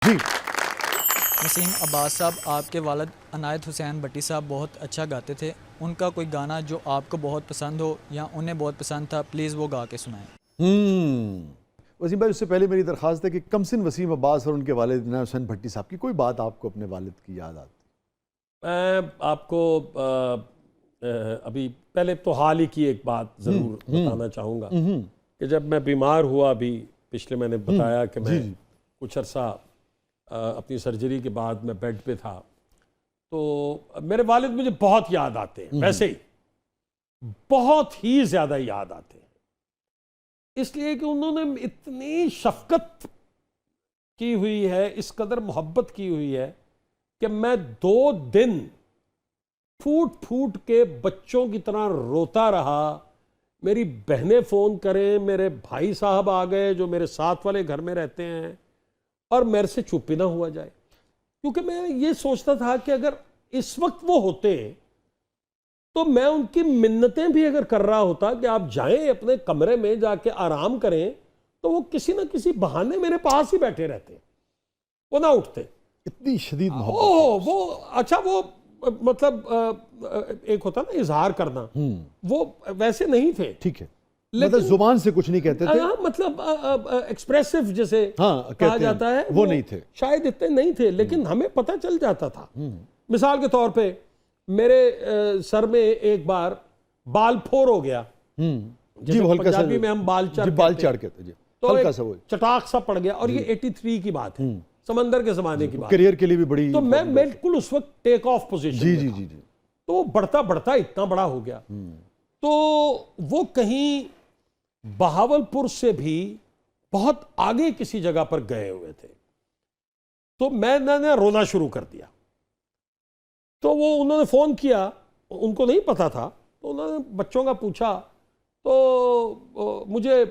जी। वसीम अब्बास साहब, आपके वालिद अनायत हुसैन भट्टी साहब बहुत अच्छा गाते थे। उनका कोई गाना जो आपको बहुत पसंद हो या उन्हें बहुत पसंद था, प्लीज़ वो गा के सुनाएं। वसीम भाई, उससे पहले मेरी दरख्वास्त है कि कमसिन वसीम अब्बास और उनके वालिद इनायत हुसैन भट्टी साहब की कोई बात आपको अपने वालिद की याद आती? मैं आपको अभी पहले तो हाल ही की एक बात ज़रूर बताना चाहूँगा कि जब मैं बीमार हुआ, अभी पिछले मैंने बताया कि मैं कुछ अरसा अपनी सर्जरी के बाद मैं बेड पे था, तो मेरे वालिद मुझे बहुत याद आते हैं। वैसे ही बहुत ही ज़्यादा याद आते हैं, इसलिए कि उन्होंने इतनी शफकत की हुई है, इस कदर मोहब्बत की हुई है कि मैं 2 दिन फूट फूट के बच्चों की तरह रोता रहा। मेरी बहनें फ़ोन करें, मेरे भाई साहब आ गए जो मेरे साथ वाले घर में रहते हैं, और मेरे से चुप ही ना हुआ जाए, क्योंकि मैं ये सोचता था कि अगर इस वक्त वो होते तो मैं उनकी मिन्नतें भी अगर कर रहा होता कि आप जाएं अपने कमरे में जाके आराम करें, तो वो किसी ना किसी बहाने मेरे पास ही बैठे रहते, वो ना उठते। इतनी शदीद मोहब्बत। ओह, वो अच्छा, वो मतलब एक होता ना इजहार करना, वो वैसे नहीं थे। ठीक है, मतलब जुबान से कुछ नहीं कहते थे। हाँ, मतलब एक्सप्रेसिव जैसे कहा जाता है, वो नहीं थे, शायद इतने नहीं थे, लेकिन हमें पता चल जाता था। मिसाल के तौर पे मेरे सर में एक बार बाल फोर हो गया, जी, हल्का सा, पंजाबी में हम बाल चढ़ कहते हैं, तो हल्का सा वो चटाक सा पड़ गया, और ये 83 की बात है, समंदर के जमाने की बात, करियर के लिए भी बड़ी। तो मैं बिल्कुल उस वक्त टेक ऑफ पोजीशन जी में जी था। जी जी। तो वो बढ़ता बढ़ता इतना बड़ा हो गया, तो वो कहीं बहावलपुर से भी बहुत आगे किसी जगह पर गए हुए थे, तो मैंने रोना शुरू कर दिया। तो वो उन्होंने फ़ोन किया, उनको नहीं पता था, तो उन्होंने बच्चों का पूछा, तो मुझे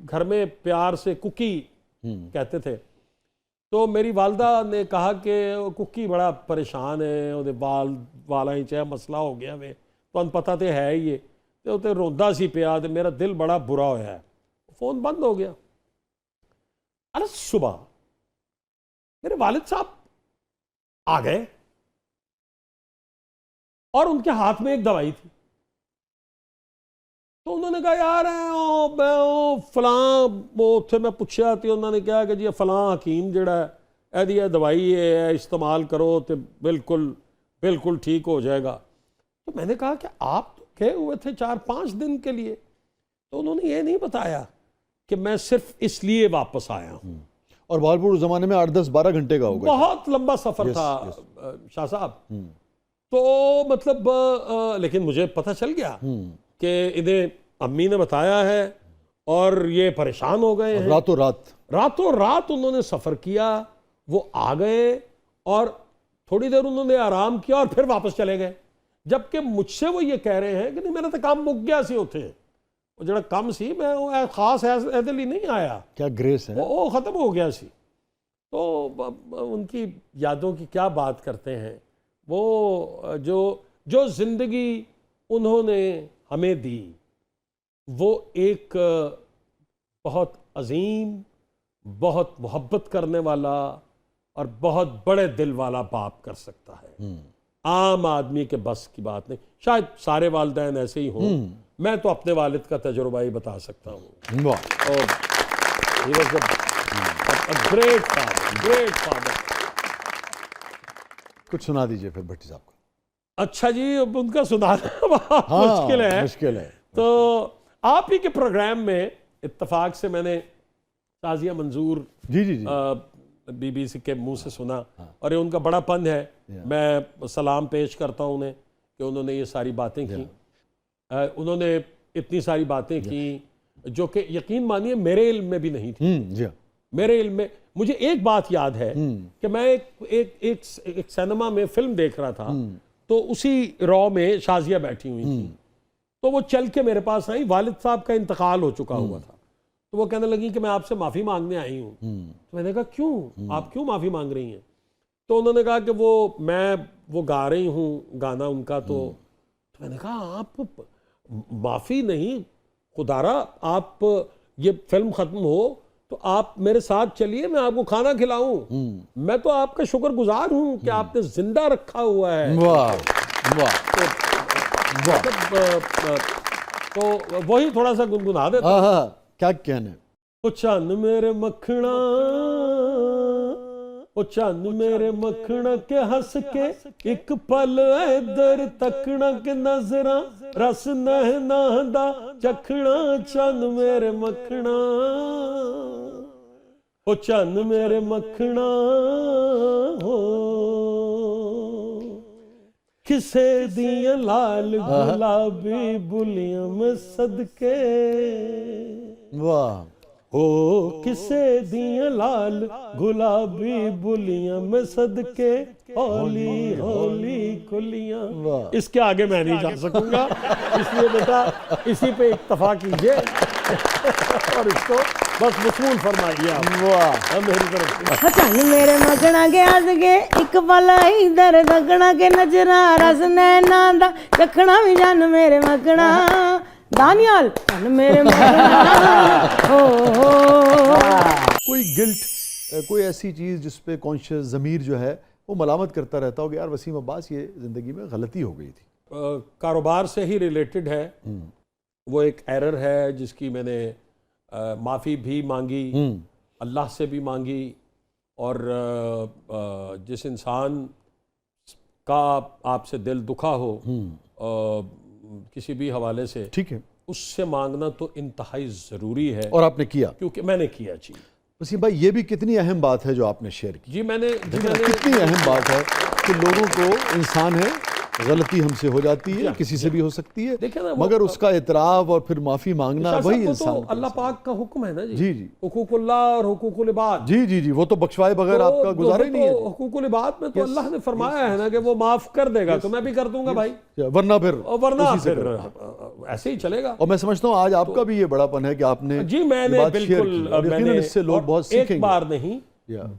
घर में प्यार से कुकी कहते थे। तो मेरी वालदा ने कहा कि कुकी बड़ा परेशान है, ਉਹਦੇ ਵਾਲਾਂ ही चाहे मसला हो गया वे, तो पता तो है ही है, तो उते रोंदा सी पिया, तो मेरा दिल बड़ा बुरा होया है। फ़ोन बंद हो गया। अरे सुबह मेरे वालिद साहब आ गए और उनके हाथ में एक दवाई थी, तो उन्होंने कहा यार फलां वो उत्थे मैं पूछा, तो उन्होंने कहा कि जी फलां हकीम जिहड़ा एदी दवाई है, इस्तेमाल करो तो बिल्कुल बिल्कुल ठीक हो जाएगा। तो मैंने कहा कि आप तो गए हुए थे 4-5 दिन के लिए, तो उन्होंने ये नहीं बताया कि मैं सिर्फ इसलिए वापस आया हूँ। और बहावलपुर उस जमाने में 8-10-12 घंटे का होगा, बहुत लंबा सफर था शाह साहब। तो मतलब लेकिन मुझे पता चल गया कि इन्हें अम्मी ने बताया है और ये परेशान हो गए हैं। रातों रात उन्होंने सफ़र किया, वो आ गए और थोड़ी देर उन्होंने आराम किया और फिर वापस चले गए, जबकि मुझसे वो ये कह रहे हैं कि नहीं, मेरा तो काम मुक गया सी उथे, वो जरा कम सी, मैं वो खास ऐसे लिए नहीं आया, क्या ग्रेस है, वो ख़त्म हो गया सी। तो उनकी यादों की क्या बात करते हैं, वो जो ज़िंदगी उन्होंने हमें दी, वो एक बहुत अजीम, बहुत मोहब्बत करने वाला और बहुत बड़े दिल वाला बाप कर सकता है। आम आदमी के बस की बात नहीं। शायद सारे वालिदैन ऐसे ही हों, मैं तो अपने वालिद का तजुर्बा ही बता सकता हूँ। और he was a great father। कुछ सुना दीजिए फिर भट्टी साहब को। अच्छा जी, अब उनका सुनाना बहुत मुश्किल है। तो आप ही के प्रोग्राम में इत्तफाक से मैंने ताज़िया मंजूर बीबीसी के मुंह से सुना, और ये उनका बड़ापन है, मैं सलाम पेश करता हूँ उन्हें कि उन्होंने ये सारी बातें की। उन्होंने इतनी सारी बातें की जो कि यकीन मानिए मेरे इल्म में भी नहीं थी। मेरे इल्म में मुझे एक बात याद है कि मैं एक सिनेमा में फिल्म देख रहा था, तो उसी रॉ में शाजिया बैठी हुई थी, तो वो चल के मेरे पास आई, वालिद साहब का इंतकाल हो चुका हुआ था, तो वो कहने लगी कि मैं आपसे माफ़ी मांगने आई हूँ। तो मैंने कहा क्यों, आप क्यों माफ़ी मांग रही हैं? तो उन्होंने कहा कि वो गा रही हूँ गाना उनका, तो मैंने कहा आप माफ़ी नहीं, खुदारा आप ये फिल्म ख़त्म हो तो आप मेरे साथ चलिए, मैं आपको खाना खिलाऊं। मैं तो आपका शुक्रगुजार हूं कि आपने जिंदा रखा हुआ है। वाह वाह वाह। तो वही थोड़ा सा गुनगुना देता। हाँ, क्या कहने। ओ चन्न मेरे मखना, ओ चन्न मेरे मखना के हंस के एक पल इधर तकना के नजरा रस नहना दा चखना। चन्न मेरे मखना, ओ चन्न मेरे मखना हो, किसे दिया लाल गुलाबी बुलियां में सदके। वाह। ओ किसे दिया लाल गुलाबी बुलियां में सदके, होली होली कुलियां। वाह। इसके आगे मैं नहीं जा सकूंगा, इसलिए बेटा इसी पे इत्तफा कीजिए और इसको बस वसूल फरमाइए आप। वाह। मेरी तरफ से चन्न मेरे मगना के हंस के एक पल इधर तकना के नजरा रस नैना दा चखना भी जन मेरे मगना। दानियाल चन्न मेरे मगना हो। कोई गिल्ट, कोई ऐसी चीज़ जिस पे कॉन्शियस ज़मीर जो है वो मलामत करता रहता हो कि यार वसीम अब्बास ये ज़िंदगी में गलती हो गई थी? कारोबार से ही रिलेटेड है। वो एक एरर है जिसकी मैंने माफ़ी भी मांगी, अल्लाह से भी मांगी, और जिस इंसान का आपसे दिल दुखा हो किसी भी हवाले से, ठीक है, उससे मांगना तो इंतहाई ज़रूरी है। और आपने किया? क्योंकि मैंने किया जी। वसीम भाई, ये भी कितनी अहम बात है जो आपने शेयर की। जी मैंने कितनी अहम बात है कि लोगों को, इंसान है, गलती हमसे हो जाती है, किसी से भी हो सकती है, देखिए ना, मगर उसका इतराफ़ और फिर माफ़ी मांगना वही इंसान तो अल्लाह पाक का हुक्म है ना जी। जी जी, हुकूकुल्लाह और हुकूकुल इबाद। जी जी जी, वो तो बख्शवाए बगैर आपका गुजारा ही नहीं है। हुकूकुल इबाद में तो अल्लाह ने फरमाया है ना कि वो माफ कर देगा, तो मैं भी कर दूंगा भाई, वरना फिर वरना उसी से फिर करो। ऐसे ही चलेगा। और मैं समझता हूँ आज आपका भी ये बड़ापन है कि आपने जी मैंने ये बात शेयर बिल्कुल की, और यकीनन मैंने इससे लोग बहुत एक सीखेंगे। बार नहीं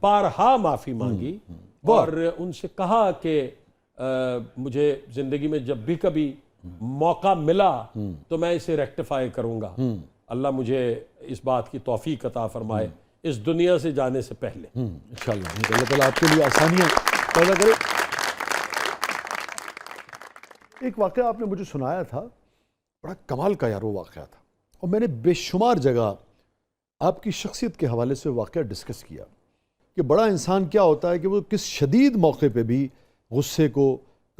बारहा माफी मांगी और उनसे कहा कि मुझे जिंदगी में जब भी कभी मौका मिला तो मैं इसे रेक्टिफाई करूंगा। अल्लाह मुझे इस बात की तौफीक अता फरमाए इस दुनिया से जाने से पहले। इंशाअल्लाह अल्लाह ताला आपके लिए आसानियां पैदा करे। एक वाक़या आपने मुझे सुनाया था, बड़ा कमाल का यार वो वाक़या था, और मैंने बेशुमार जगह आपकी शख्सियत के हवाले से वाक़या डिस्कस किया कि बड़ा इंसान क्या होता है कि वो किस शदीद मौके पे भी गुस्से को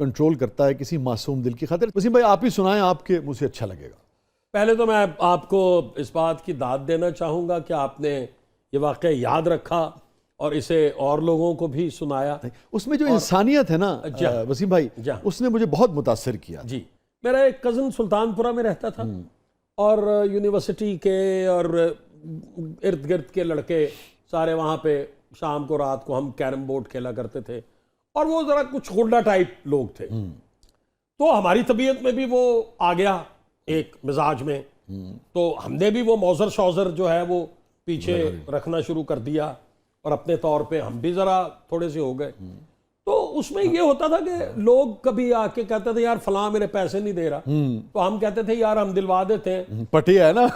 कंट्रोल करता है किसी मासूम दिल की खातिर। वसीम भाई आप ही सुनाएं, आपके मुझे से अच्छा लगेगा। पहले तो मैं आपको इस बात की दाद देना चाहूँगा कि आपने ये वाक़या याद रखा और इसे और लोगों को भी सुनाया। उसमें जो इंसानियत है ना वसीम भाई, उसने मुझे बहुत मुतासर किया। जी, मेरा एक कज़न सुल्तानपुरा में रहता था और यूनिवर्सिटी के और इर्द गिर्द के लड़के सारे वहाँ पे शाम को रात को हम कैरम बोर्ड खेला करते थे, और वो ज़रा कुछ गुंडा टाइप लोग थे। तो हमारी तबीयत में भी वो आ गया एक मिजाज में, तो हमने भी वो मौजर शौजर जो है वो पीछे रखना शुरू कर दिया और अपने तौर पे हम भी ज़रा थोड़े से हो गए। तो उसमें ये होता था कि लोग कभी आके कहते थे यार फलां मेरे पैसे नहीं दे रहा, तो हम कहते थे यार हम दिलवा देते हैं, पटिया है ना।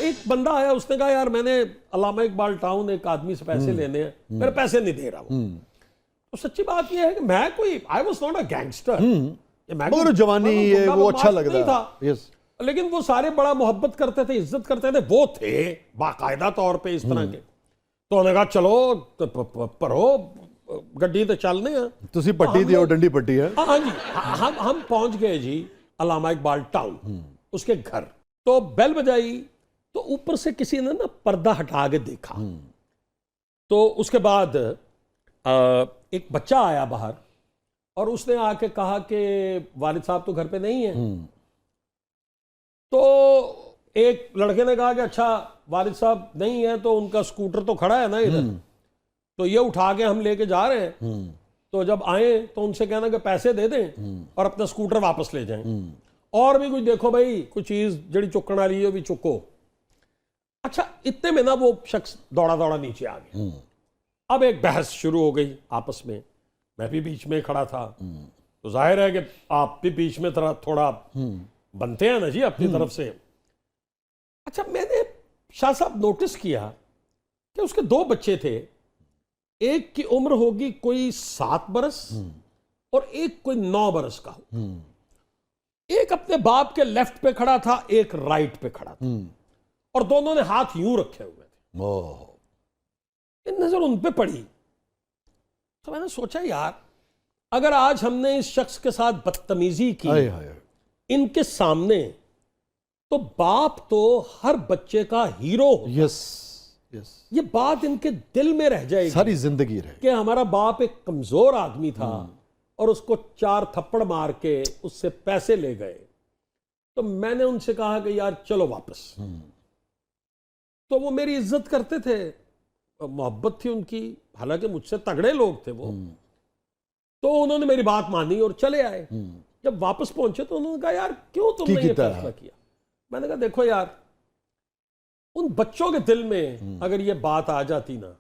एक बंदा आया, उसने कहा यार मैंने अल्लामा इकबाल टाउन एक आदमी से पैसे लेने हैं, मेरे पैसे नहीं दे रहा वो। तो सच्ची बात यह है कि मैं कोई I was not a gangster, मगर जवानी ये वो अच्छा लग रहा था, यस, लेकिन वो सारे बड़ा मोहब्बत करते थे, इज्जत करते थे, वो थे बाकायदा तौर पे इस तरह के। तो उन्होंने कहा चलो पढ़ो गड्डी तो चलने हैं, तुसी पट्टी थी और डंडी पट्टी है। हाँ जी, हम पहुंच गए जी अल्लामा इकबाल टाउन, उसके घर। तो बेल बजाई तो ऊपर से किसी ने ना पर्दा हटा के देखा, तो उसके बाद एक बच्चा आया बाहर और उसने आके कहा कि वालिद साहब तो घर पे नहीं है। तो एक लड़के ने कहा कि अच्छा वालिद साहब नहीं है तो उनका स्कूटर तो खड़ा है ना इधर, तो ये उठा के हम लेके जा रहे हैं, तो जब आए तो उनसे कहना कि पैसे दे दें और अपना स्कूटर वापस ले जाएं, और भी कुछ देखो भाई कुछ चीज जड़ी चुकन वाली है भी चुको। अच्छा, इतने में ना वो शख्स दौड़ा दौड़ा नीचे आ गया। अब एक बहस शुरू हो गई आपस में, मैं भी बीच में खड़ा था। तो जाहिर है कि आप भी बीच में थोड़ा बनते हैं ना जी अपनी तरफ से। अच्छा, मैंने शाह साहब नोटिस किया कि उसके 2 बच्चे थे, एक की उम्र होगी कोई 7 बरस और एक कोई 9 बरस का हो। एक अपने बाप के लेफ्ट पे खड़ा था, एक राइट पे खड़ा था, और दोनों ने हाथ यूं रखे हुए थे। ओह, नजर उन पे पड़ी तो मैंने सोचा, यार अगर आज हमने इस शख्स के साथ बदतमीजी की हाय हाय, इनके सामने, तो बाप तो हर बच्चे का हीरो होता है। यस यस, ये बात इनके दिल में रह जाएगी सारी जिंदगी रहे। कि हमारा बाप एक कमजोर आदमी था और उसको 4 थप्पड़ मार के उससे पैसे ले गए। तो मैंने उनसे कहा कि यार चलो वापस। तो वो मेरी इज्जत करते थे, मोहब्बत थी उनकी, हालांकि मुझसे तगड़े लोग थे वो। तो उन्होंने मेरी बात मानी और चले आए। जब वापस पहुंचे तो उन्होंने कहा, यार क्यों तुमने ये फैसला किया? मैंने कहा, देखो यार, उन बच्चों के दिल में अगर ये बात आ जाती ना,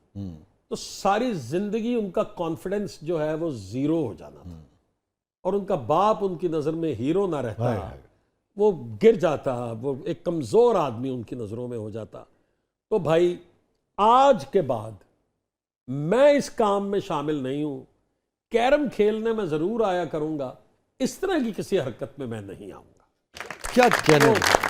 तो सारी जिंदगी उनका कॉन्फिडेंस जो है वो 0 हो जाना था, और उनका बाप उनकी नजर में हीरो ना रहता, वो गिर जाता, वो एक कमजोर आदमी उनकी नजरों में हो जाता। तो भाई, आज के बाद मैं इस काम में शामिल नहीं हूं। कैरम खेलने में जरूर आया करूंगा, इस तरह की किसी हरकत में मैं नहीं आऊंगा। क्या कहने